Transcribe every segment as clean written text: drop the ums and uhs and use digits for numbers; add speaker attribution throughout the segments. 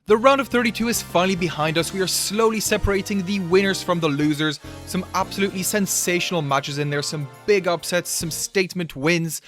Speaker 1: The round of 32 is finally behind us. We are slowly separating the winners from the losers. Some absolutely sensational matches in there, some big upsets, some statement wins.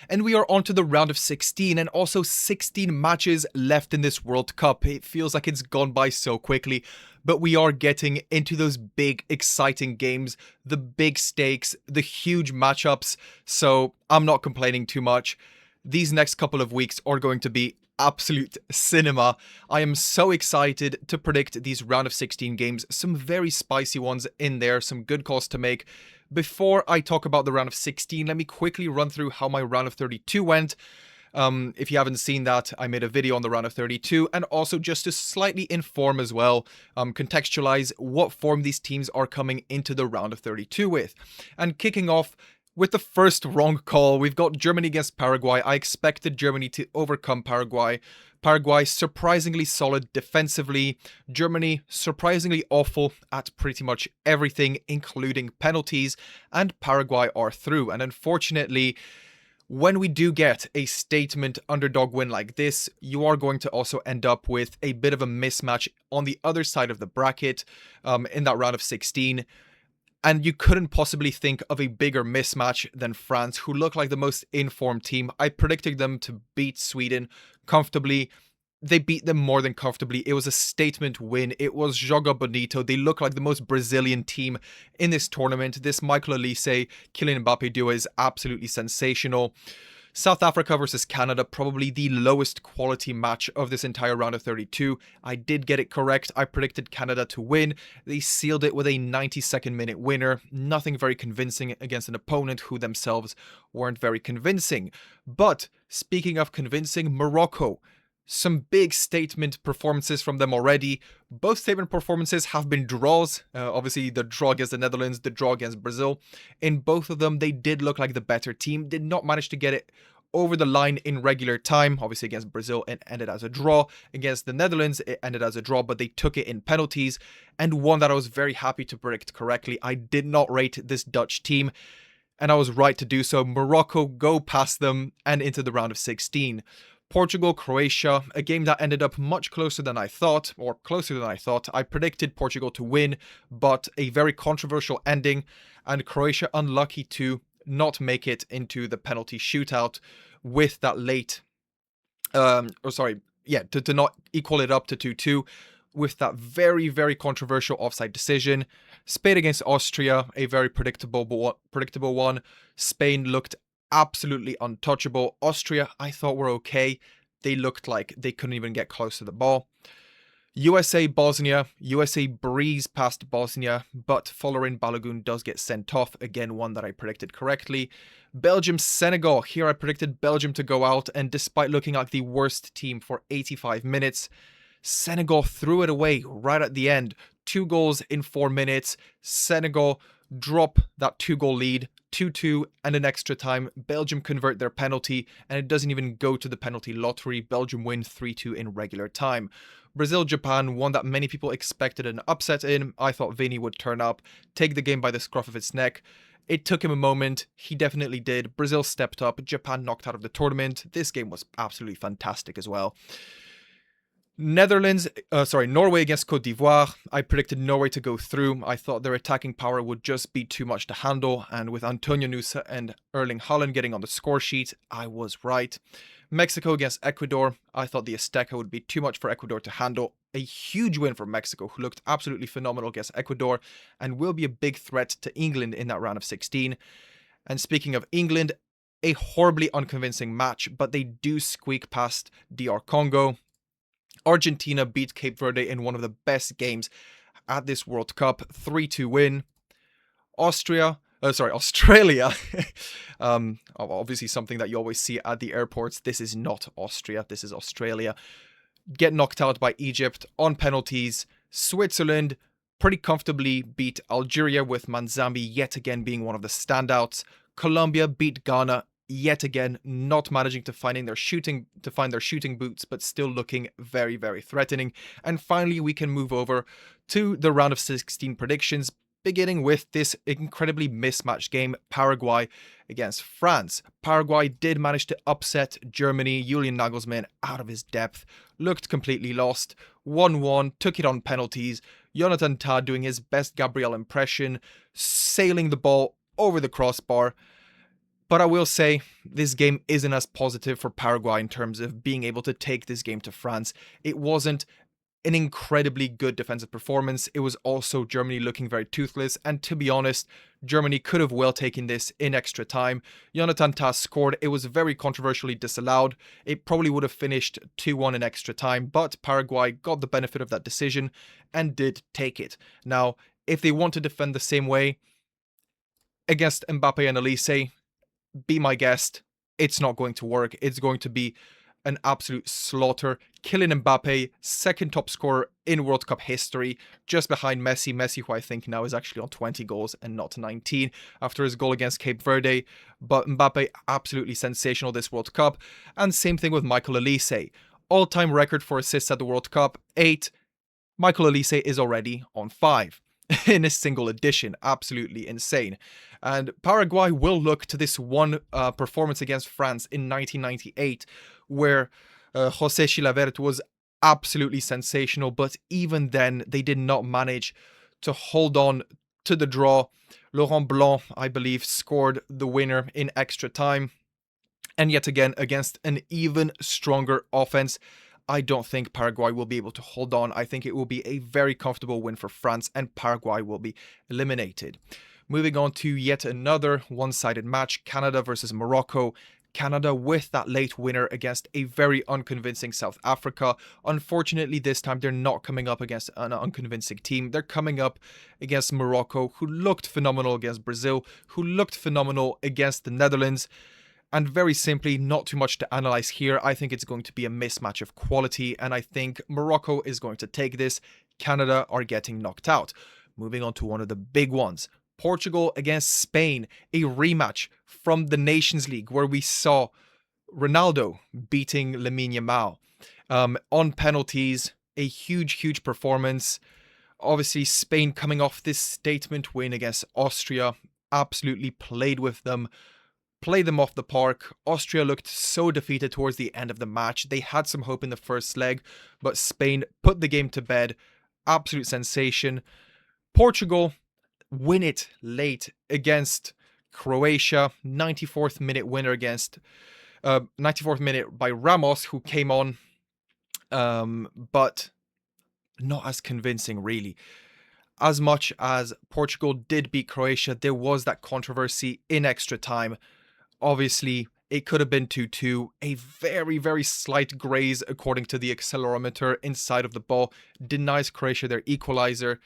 Speaker 1: And we are on to the round of 16 and also 16 matches left in this World Cup. It feels like it's gone by so quickly, but we are getting into those big, exciting games, the big stakes, the huge matchups. So I'm not complaining too much. These next couple of weeks are going to be absolute cinema. I am so excited to predict these round of 16 games. Some very spicy ones in there, some good calls to make. Before I talk about the round of 16, let me quickly run through how my round of 32 went. If you haven't seen that, I made a video on the round of 32, and also just to slightly inform as well, contextualize what form these teams are coming into the round of 32 with. And kicking off with the first wrong call, we've got Germany against Paraguay. I expected Germany to overcome Paraguay. Paraguay surprisingly solid defensively. Germany surprisingly awful at pretty much everything, including penalties. And Paraguay are through. And unfortunately, when we do get a statement underdog win like this, you are going to also end up with a bit of a mismatch on the other side of the bracket in that round of 16. And you couldn't possibly think of a bigger mismatch than France, who look like the most informed team. I predicted them to beat Sweden comfortably. They beat them more than comfortably. It was a statement win. It was Joga Bonito. They look like the most Brazilian team in this tournament. This Michael Olise, Kylian Mbappe duo is absolutely sensational. South Africa versus Canada, probably the lowest quality match of this entire round of 32. I did get it correct. I predicted Canada to win. They sealed it with a 92nd minute winner. Nothing very convincing against an opponent who themselves weren't very convincing. But speaking of convincing, Morocco. Some big statement performances from them already. Both statement performances have been draws. Obviously, the draw against the Netherlands, the draw against Brazil. In both of them, they did look like the better team. Did not manage to get it over the line in regular time. Obviously, against Brazil, it ended as a draw. Against the Netherlands, it ended as a draw, but they took it in penalties. And one that I was very happy to predict correctly. I did not rate this Dutch team, and I was right to do so. Morocco go past them and into the round of 16. Portugal, Croatia, a game that ended up much closer than I thought, or closer than I thought. I predicted Portugal to win, but a very controversial ending, and Croatia unlucky to not make it into the penalty shootout with that late, to not equal it up to 2-2 with that very, very controversial offside decision. Spain against Austria, a very predictable one. Spain looked absolutely untouchable. Austria, I thought were okay. They looked like they couldn't even get close to the ball. USA, Bosnia. USA breeze past Bosnia, but Folarin Balogun does get sent off. Again, one that I predicted correctly. Belgium, Senegal. Here I predicted Belgium to go out, and despite looking like the worst team for 85 minutes, Senegal threw it away right at the end. 2 goals in 4 minutes. Senegal drop that 2-goal lead, 2-2, and an extra time. Belgium convert their penalty, and it doesn't even go to the penalty lottery. Belgium win 3-2 in regular time. Brazil, Japan, one that many people expected an upset in. I thought Vini would turn up, take the game by the scruff of its neck. It took him a moment. He definitely did. Brazil stepped up. Japan knocked out of the tournament. This game was absolutely fantastic as well. Norway against Cote d'Ivoire. I predicted Norway to go through. I thought their attacking power would just be too much to handle, and with Antonio Nusa and Erling Haaland getting on the score sheet, I was right. Mexico against Ecuador. I thought the Azteca would be too much for Ecuador to handle. A huge win for Mexico, who looked absolutely phenomenal against Ecuador and will be a big threat to England in that round of 16. And speaking of England, a horribly unconvincing match, but they do squeak past DR Congo. Argentina beat Cape Verde in one of the best games at this World Cup, 3-2 win. Australia. Obviously something that you always see at the airports. This is not Austria, this is Australia. Get knocked out by Egypt on penalties. Switzerland pretty comfortably beat Algeria, with Manzambi yet again being one of the standouts. Colombia beat Ghana, yet again not managing to find their shooting boots, but still looking very, very threatening. And finally, we can move over to the round of 16 predictions, beginning with this incredibly mismatched game, Paraguay against France. Paraguay did manage to upset Germany. Julian Nagelsmann, out of his depth, looked completely lost. 1-1, took it on penalties. Jonathan Tah doing his best Gabriel impression, sailing the ball over the crossbar. But I will say, this game isn't as positive for Paraguay in terms of being able to take this game to France. It wasn't an incredibly good defensive performance. It was also Germany looking very toothless, and to be honest, Germany could have well taken this in extra time. Jonathan Tah scored. It was very controversially disallowed. It probably would have finished 2-1 in extra time, but Paraguay got the benefit of that decision and did take it. Now, if they want to defend the same way against Mbappe and Elise, be my guest, it's not going to work. It's going to be an absolute slaughter. Kylian Mbappe, second top scorer in World Cup history, just behind Messi. Messi, who I think now is actually on 20 goals and not 19 after his goal against Cape Verde. But Mbappe, absolutely sensational this World Cup. And same thing with Michael Olise. All-time record for assists at the World Cup, 8. Michael Olise is already on 5 in a single edition. Absolutely insane. And Paraguay will look to this one performance against France in 1998, where José Chilavert was absolutely sensational, but even then they did not manage to hold on to the draw. Laurent Blanc, I believe, scored the winner in extra time. And yet again, against an even stronger offense, I don't think Paraguay will be able to hold on. I think it will be a very comfortable win for France, and Paraguay will be eliminated. Moving on to yet another one-sided match, Canada versus Morocco. Canada with that late winner against a very unconvincing South Africa. Unfortunately, this time they're not coming up against an unconvincing team. They're coming up against Morocco, who looked phenomenal against Brazil, who looked phenomenal against the Netherlands. And very simply, not too much to analyze here. I think it's going to be a mismatch of quality, and I think Morocco is going to take this. Canada are getting knocked out. Moving on to one of the big ones. Portugal against Spain, a rematch from the Nations League where we saw Ronaldo beating Lamine Yamal on penalties. A huge performance. Obviously, Spain coming off this statement win against Austria, absolutely played them off the park. Austria looked so defeated towards the end of the match. They had some hope in the first leg, but Spain put the game to bed. Absolute sensation. Portugal win it late against Croatia. 94th minute winner against 94th minute by Ramos, who came on, but not as convincing really. As much as Portugal did beat Croatia, there was that controversy in extra time. Obviously, it could have been 2-2. A very slight graze, according to the accelerometer inside of the ball, denies Croatia their equalizer.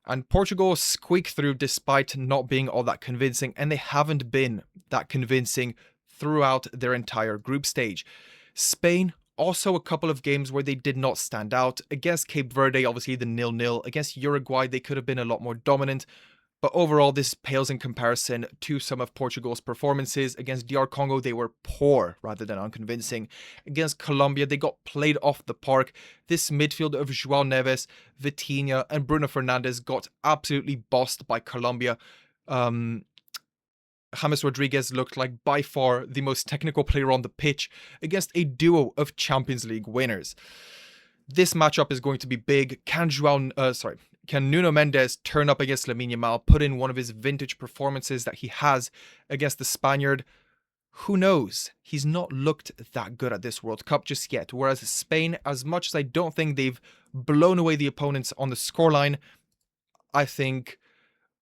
Speaker 1: And Portugal squeaked through despite not being all that convincing, and they haven't been that convincing throughout their entire group stage. Spain, also a couple of games where they did not stand out. Against Cape Verde, obviously the 0-0. Against Uruguay, they could have been a lot more dominant. But overall, this pales in comparison to some of Portugal's performances. Against DR Congo, they were poor rather than unconvincing. Against Colombia, they got played off the park. This midfield of João Neves, Vitinha, and Bruno Fernandes got absolutely bossed by Colombia. James Rodriguez looked like by far the most technical player on the pitch against a duo of Champions League winners. This matchup is going to be big. Can Nuno Mendes turn up against Lamine Yamal, put in one of his vintage performances that he has against the Spaniard? Who knows? He's not looked that good at this World Cup just yet. Whereas Spain, as much as I don't think they've blown away the opponents on the scoreline, I think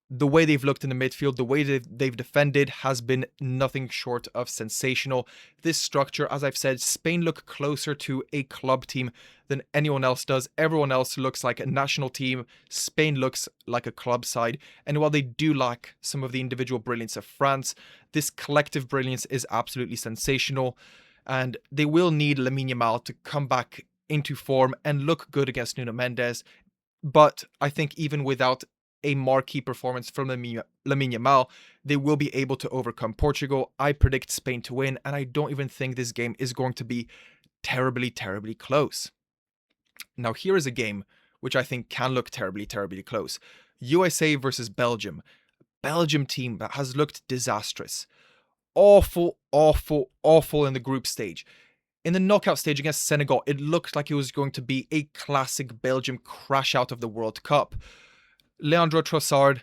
Speaker 1: the way they've looked in the midfield, the way they've defended has been nothing short of sensational. This structure, as I've said, Spain look closer to a club team than anyone else does. Everyone else looks like a national team. Spain looks like a club side. And while they do lack some of the individual brilliance of France, this collective brilliance is absolutely sensational. And they will need Lamine Yamal to come back into form and look good against Nuno Mendes. But I think even without a marquee performance from Lamine Yamal, they will be able to overcome Portugal. I predict Spain to win, and I don't even think this game is going to be terribly close. Now, here is a game which I think can look terribly close. USA versus Belgium. Belgium team that has looked disastrous. Awful in the group stage. In the knockout stage against Senegal, it looked like it was going to be a classic Belgium crash out of the World Cup. Leandro Trossard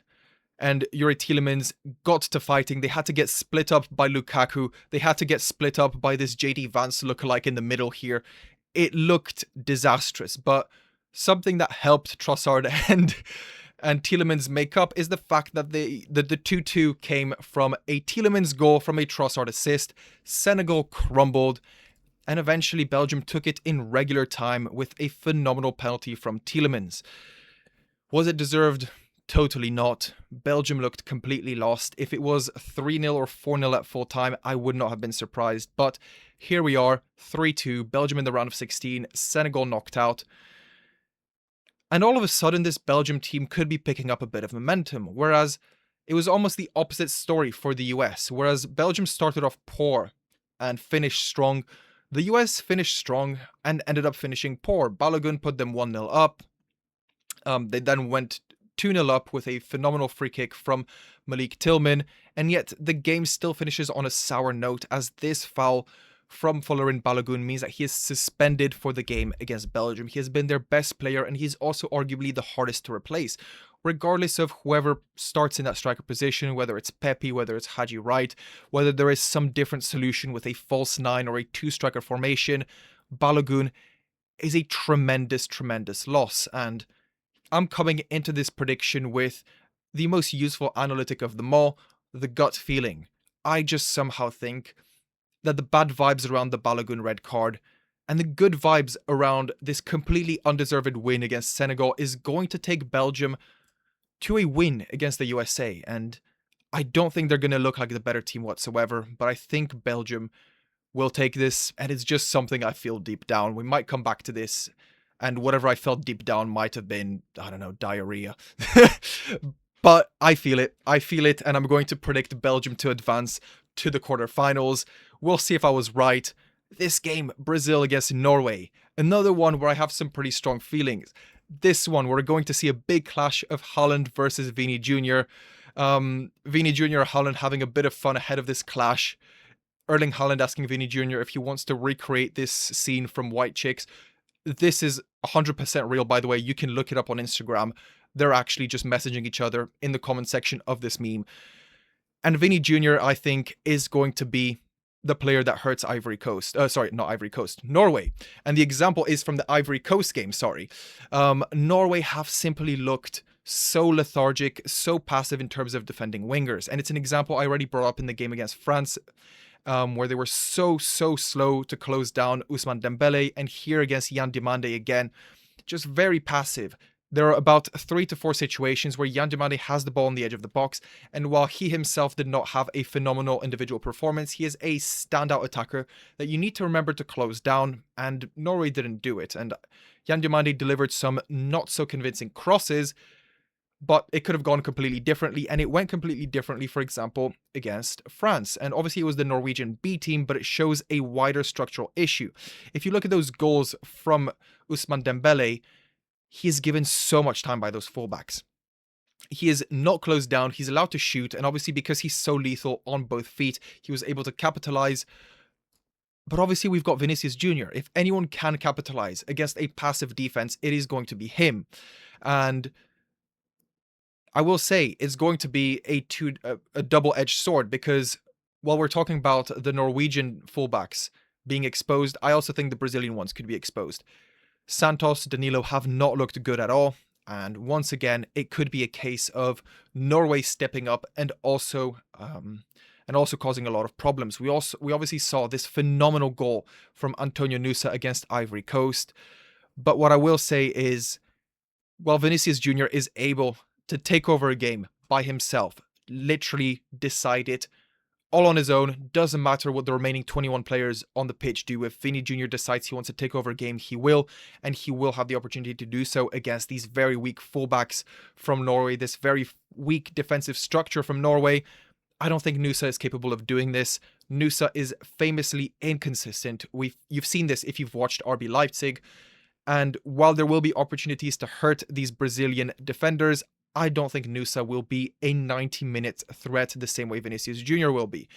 Speaker 1: and Yuri Tielemans got to fighting. They had to get split up by Lukaku. They had to get split up by this JD Vance lookalike in the middle here. It looked disastrous, but something that helped Trossard and Tielemans make up is the fact that the 2-2 came from a Tielemans goal from a Trossard assist. Senegal crumbled, and eventually Belgium took it in regular time with a phenomenal penalty from Tielemans. Was it deserved? Totally not. Belgium looked completely lost. If it was 3-0 or 4-0 at full time, I would not have been surprised. But here we are, 3-2, Belgium in the round of 16, Senegal knocked out. And all of a sudden, this Belgium team could be picking up a bit of momentum, whereas it was almost the opposite story for the US. Whereas Belgium started off poor and finished strong, the US finished strong and ended up finishing poor. Balogun put them 1-0 up. They then went 2-0 up with a phenomenal free kick from Malik Tillman, and yet the game still finishes on a sour note as this foul from Folarin Balogun means that he is suspended for the game against Belgium. He has been their best player, and he's also arguably the hardest to replace. Regardless of whoever starts in that striker position, whether it's Pepe, whether it's Haji Wright, whether there is some different solution with a false 9 or a 2-striker formation, Balogun is a tremendous, tremendous loss. And I'm coming into this prediction with the most useful analytic of them all, the gut feeling. I just somehow think that the bad vibes around the Balogun red card and the good vibes around this completely undeserved win against Senegal is going to take Belgium to a win against the USA. And I don't think they're going to look like the better team whatsoever, but I think Belgium will take this, and it's just something I feel deep down. We might come back to this, and whatever I felt deep down might have been, I don't know, diarrhea. But I feel it, and I'm going to predict Belgium to advance to the quarterfinals. We'll see if I was right. This game, Brazil against Norway, another one where I have some pretty strong feelings. This one, we're going to see a big clash of Haaland versus Vini Jr. Vini Jr. Haaland having a bit of fun ahead of this clash. Erling Haaland asking Vini Jr. if he wants to recreate this scene from White Chicks. This is 100% real, by the way. You can look it up on Instagram. They're actually just messaging each other in the comment section of this meme. And Vini Jr., I think, is going to be the player that hurts Norway. And the example is from the Ivory Coast game, Norway have simply looked so lethargic, so passive in terms of defending wingers. And it's an example I already brought up in the game against France, where they were so slow to close down Ousmane Dembele. And here against Yan Dimande again, just very passive. There are about 3 to 4 situations where Yan Dimande has the ball on the edge of the box, and while he himself did not have a phenomenal individual performance, he is a standout attacker that you need to remember to close down, and Norway didn't do it. And Yan Dimande delivered some not so convincing crosses, but it could have gone completely differently, and it went completely differently, for example, against France. And obviously it was the Norwegian B team, but it shows a wider structural issue. If you look at those goals from Ousmane Dembele, he is given so much time by those fullbacks. He is not closed down, he's allowed to shoot, and obviously because he's so lethal on both feet, he was able to capitalize. But obviously we've got Vinicius Jr. If anyone can capitalize against a passive defense, it is going to be him. And I will say it's going to be a double-edged sword, because while we're talking about the Norwegian fullbacks being exposed, I also think the Brazilian ones could be exposed. Santos, Danilo have not looked good at all, and once again, it could be a case of Norway stepping up and also causing a lot of problems. We obviously saw this phenomenal goal from Antonio Nusa against Ivory Coast, but what I will say is, while Vinicius Jr. is able to take over a game by himself, literally decide it all on his own, doesn't matter what the remaining 21 players on the pitch do. If Vini Jr. decides he wants to take over a game, he will, and he will have the opportunity to do so against these very weak fullbacks from Norway, this very weak defensive structure from Norway. I don't think Nusa is capable of doing this. Nusa is famously inconsistent. You've seen this if you've watched RB Leipzig, and while there will be opportunities to hurt these Brazilian defenders, I don't think Nusa will be a 90-minute threat the same way Vinicius Jr. will be.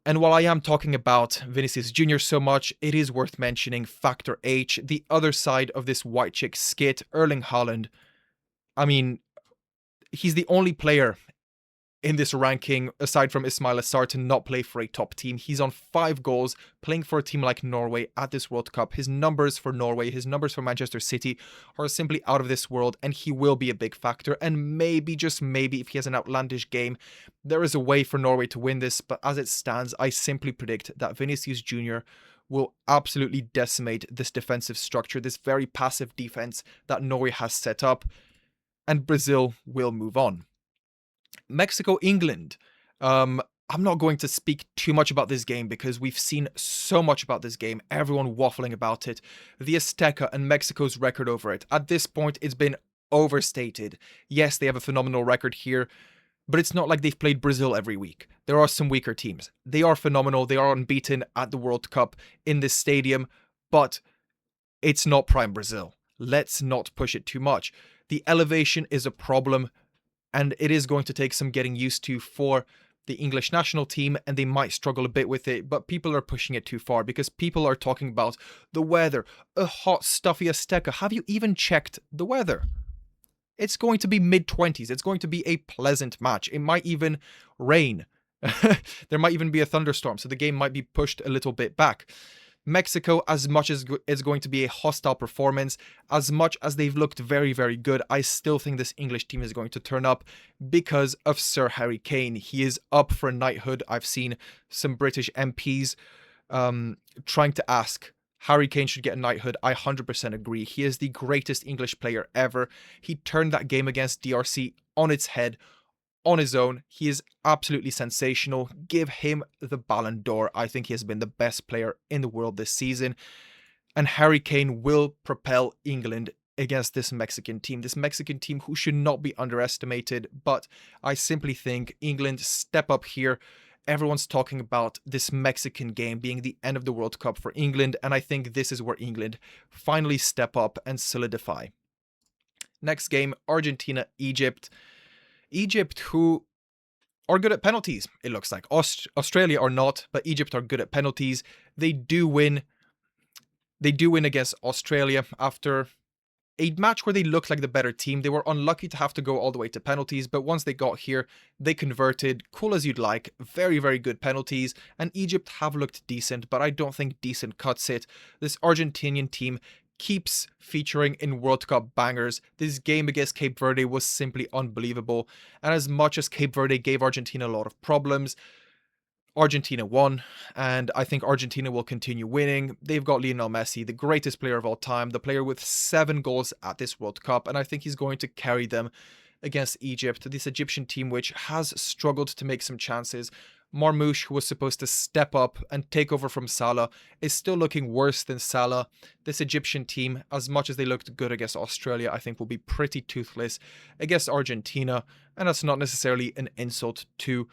Speaker 1: And while I am talking about Vinicius Jr. so much, it is worth mentioning Factor H, the other side of this white chick skit, Erling Haaland. I mean, he's the only player in this ranking, aside from Ismail Assar, to not play for a top team. He's on 5 goals, playing for a team like Norway at this World Cup. His numbers for Norway, his numbers for Manchester City are simply out of this world, and he will be a big factor. And maybe, just maybe, if he has an outlandish game, there is a way for Norway to win this. But as it stands, I simply predict that Vinicius Jr. will absolutely decimate this defensive structure, this very passive defense that Norway has set up, and Brazil will move on. Mexico, England. I'm not going to speak too much about this game because we've seen so much about this game, everyone waffling about it. The Azteca and Mexico's record over it. At this point, it's been overstated. Yes, they have a phenomenal record here, but it's not like they've played Brazil every week. There are some weaker teams. They are phenomenal. They are unbeaten at the World Cup in this stadium, but it's not prime Brazil. Let's not push it too much. The elevation is a problem, and it is going to take some getting used to for the English national team, and they might struggle a bit with it, but people are pushing it too far because people are talking about the weather, a hot, stuffy Azteca. Have you even checked the weather? It's going to be mid-20s. It's going to be a pleasant match. It might even rain. There might even be a thunderstorm, so the game might be pushed a little bit back. Mexico, as much as it's going to be a hostile performance, as much as they've looked very, very good, I still think this English team is going to turn up because of Sir Harry Kane. He is up for knighthood. I've seen some British MPs trying to ask Harry Kane should get a knighthood. I 100% agree. He is the greatest English player ever. He turned that game against DRC on its head, on his own. He is absolutely sensational. Give him the Ballon d'Or. I think he has been the best player in the world this season. And Harry Kane will propel England against this Mexican team. This Mexican team who should not be underestimated. But I simply think England step up here. Everyone's talking about this Mexican game being the end of the World Cup for England. And I think this is where England finally step up and solidify. Next game, Argentina, Egypt. Egypt, who are good at penalties, it looks like. Australia are not, but Egypt are good at penalties. They do win. They do win against Australia after a match where they looked like the better team. They were unlucky to have to go all the way to penalties, but once they got here, they converted. Cool as you'd like. Very, very good penalties. And Egypt have looked decent, but I don't think decent cuts it. This Argentinian team keeps featuring in World Cup bangers. This game against Cape Verde was simply unbelievable. And as much as Cape Verde gave Argentina a lot of problems, Argentina won, and I think Argentina will continue winning. They've got Lionel Messi, the greatest player of all time, the player with 7 goals at this World Cup, and I think he's going to carry them against Egypt, this Egyptian team which has struggled to make some chances. Marmoush, who was supposed to step up and take over from Salah, is still looking worse than Salah. This Egyptian team, as much as they looked good against Australia, I think will be pretty toothless against Argentina, and that's not necessarily an insult to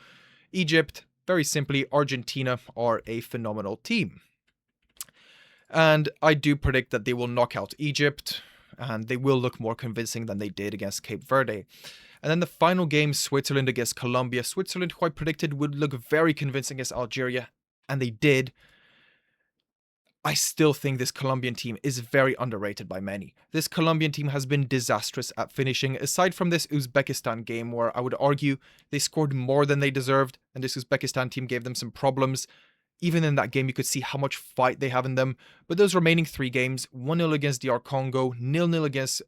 Speaker 1: Egypt. Very simply, Argentina are a phenomenal team. And I do predict that they will knock out Egypt, and they will look more convincing than they did against Cape Verde. And then the final game, Switzerland against Colombia. Switzerland, who I predicted would look very convincing against Algeria, and they did. I still think this Colombian team is very underrated by many. This Colombian team has been disastrous at finishing, aside from this Uzbekistan game where I would argue they scored more than they deserved, and this Uzbekistan team gave them some problems. Even in that game, you could see how much fight they have in them. But those remaining 3 games, 1-0 against DR Congo, 0-0 against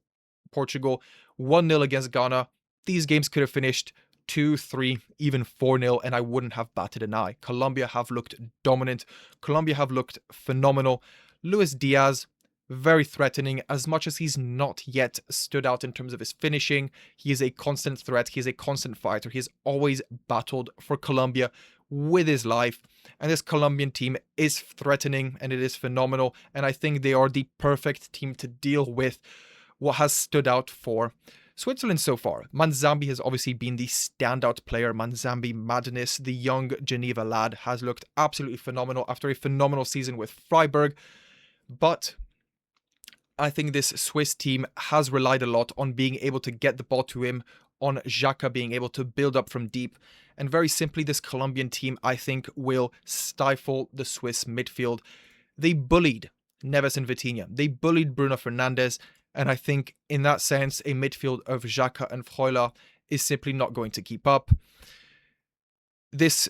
Speaker 1: Portugal, 1-0 against Ghana, these games could have finished 2-3, even 4-0, and I wouldn't have batted an eye. Colombia have looked dominant. Colombia have looked phenomenal. Luis Diaz, very threatening. As much as he's not yet stood out in terms of his finishing, he is a constant threat. He is a constant fighter. He has always battled for Colombia with his life. And this Colombian team is threatening, and it is phenomenal. And I think they are the perfect team to deal with what has stood out for Switzerland so far. Manzambi has obviously been the standout player. Manzambi Madness, the young Geneva lad, has looked absolutely phenomenal after a phenomenal season with Freiburg. But I think this Swiss team has relied a lot on being able to get the ball to him, on Xhaka being able to build up from deep. And very simply, this Colombian team, I think, will stifle the Swiss midfield. They bullied Neves and Vitinha. They bullied Bruno Fernandes. And I think in that sense, a midfield of Xhaka and Freuler is simply not going to keep up. This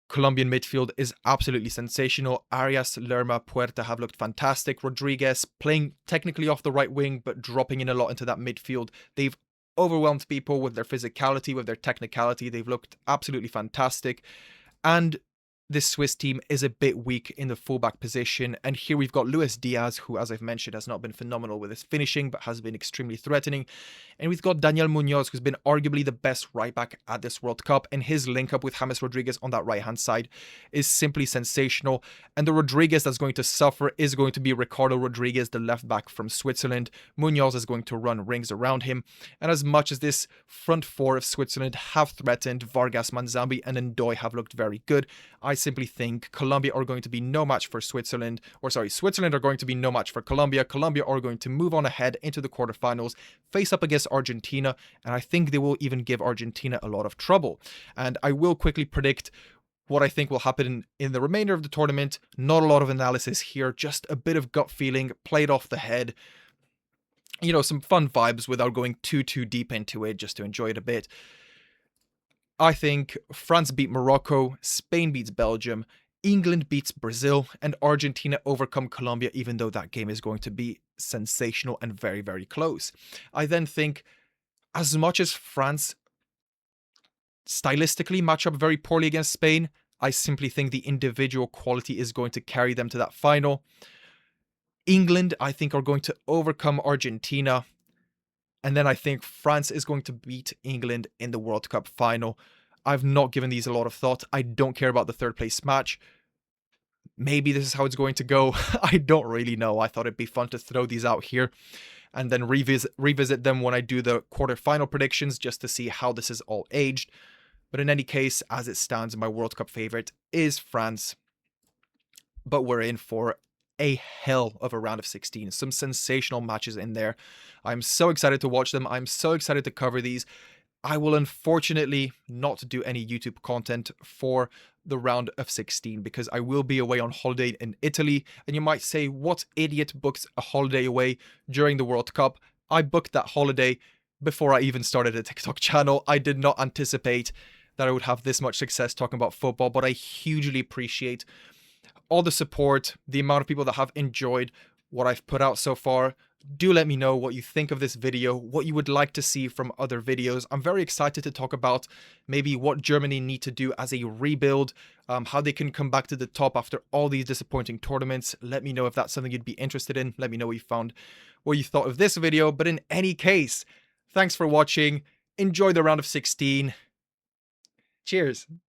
Speaker 1: Colombian midfield is absolutely sensational. Arias, Lerma, Puerta have looked fantastic. Rodriguez playing technically off the right wing, but dropping in a lot into that midfield. They've overwhelmed people with their physicality, with their technicality. They've looked absolutely fantastic. And this Swiss team is a bit weak in the fullback position. And here we've got Luis Diaz, who, as I've mentioned, has not been phenomenal with his finishing, but has been extremely threatening. And we've got Daniel Munoz, who's been arguably the best right back at this World Cup. And his link up with James Rodriguez on that right hand side is simply sensational. And the Rodriguez that's going to suffer is going to be Ricardo Rodriguez, the left back from Switzerland. Munoz is going to run rings around him. And as much as this front four of Switzerland have threatened, Vargas, Manzambi, and Ndoye have looked very good, I simply think Colombia are going to be no match for Switzerland, Switzerland are going to be no match for Colombia. Colombia are going to move on ahead into the quarterfinals, face up against Argentina, and I think they will even give Argentina a lot of trouble. And I will quickly predict what I think will happen in the remainder of the tournament. Not a lot of analysis here, just a bit of gut feeling, played off the head. You know, some fun vibes without going too deep into it, just to enjoy it a bit. I think France beat Morocco, Spain beats Belgium, England beats Brazil, and Argentina overcome Colombia, even though that game is going to be sensational and very, very close. I then think, as much as France stylistically match up very poorly against Spain, I simply think the individual quality is going to carry them to that final. England, I think, are going to overcome Argentina. And then I think France is going to beat England in the World Cup final. I've not given these a lot of thought. I don't care about the third place match. Maybe this is how it's going to go. I don't really know. I thought it'd be fun to throw these out here and then revisit them when I do the quarterfinal predictions, just to see how this is all aged. But in any case, as it stands, my World Cup favorite is France. But we're in for a hell of a round of 16. Some sensational matches in there. I'm so excited to watch them. I'm so excited to cover these. I will unfortunately not do any YouTube content for the round of 16 because I will be away on holiday in Italy. And you might say, what idiot books a holiday away during the World Cup? I booked that holiday before I even started a TikTok channel. I did not anticipate that I would have this much success talking about football, but I hugely appreciate all the support, the amount of people that have enjoyed what I've put out so far. Do let me know what you think of this video, what you would like to see from other videos. I'm very excited to talk about maybe what Germany need to do as a rebuild, how they can come back to the top after all these disappointing tournaments. Let me know if that's something you'd be interested in. Let me know what you thought of this video. But in any case, thanks for watching. Enjoy the round of 16. Cheers.